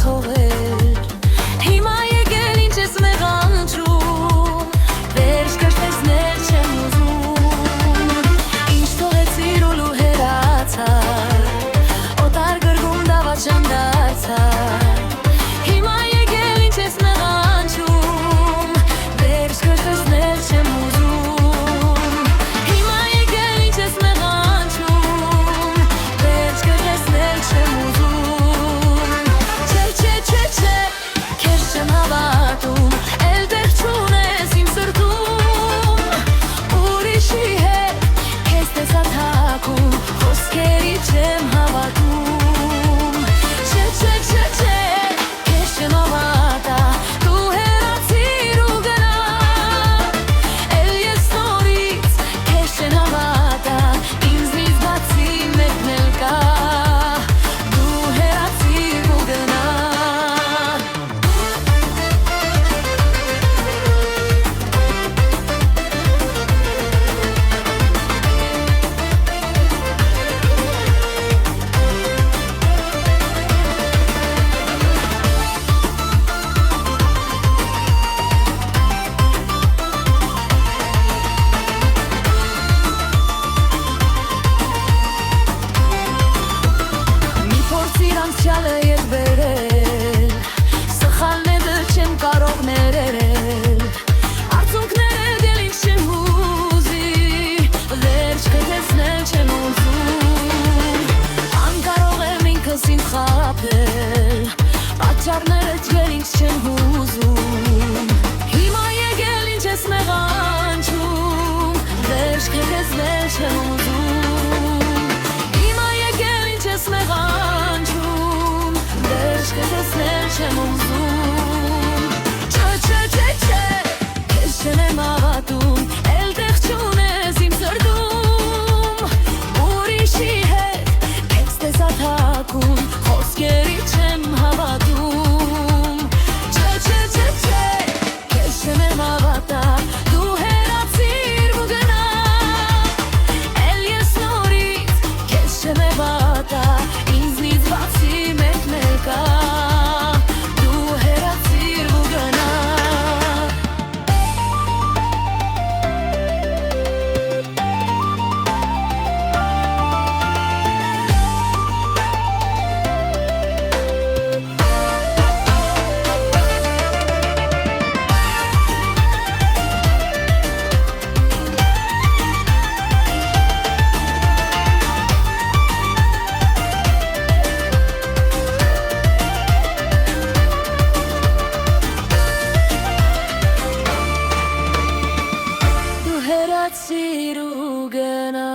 թողել Հիմա եկել ինչ ես մեղանջում Վերջ կրտեսնել չեմ ուզում Ինչ թողեցիր ուլու հերացար Օտար գրգում դավաճ չեմ դարձար Հիմա եկել ինչ ես մեղանջում Վերջ կրտեսնել չեմ ուզում Հիմա եկել ինչ ես մեղանջում Վերջ կրտեսնել չեմ ուզում Քեզ չեմ հավատում Էլ տեղ չունես իմ սրտում Ուրիշի հետ քեզ տեսա թաքում Խոսքերի չեմ հավատում Քեզ չեմ հավատա Դու հեռացիր ու գնա Էլ ես նորից քեզ չեմ հավատա Ինձնից բացի մեկն էլ կա Դու հեռացիր ու գնա Մի փորձիր անցյալը ետ վերել Սխալները չեմ կարող ներել Արցունքները դել ինձ չեմ ուզի Վերջ կտեսնել չեմ ուզում Անկարող եմ ինքս ինձ խաբել Պատճառները ջեր ինձ չեմ ուզում Հիմա եկել ինչ ես մեղանջում Վերջ կտեսնել չեմ ուզում Հիմա եկել ինչ ես մեղանջում Վերջ կտեսնել չեմ ուզում Քեզ չեմ հավատում Էլ տեղ չունես իմ սրտում Ուրիշի հետ քեզ տեսա թաքում Խոսքերի չեմ հավատում Քեզ չեմ հավատա Դու հեռացիր ու գնա Էլ ես նորից քեզ չեմ հավատա Ինձնից բացի մեկն էլ կա Դու հեռացիր ու գնա Դու հեռացիր ու գնա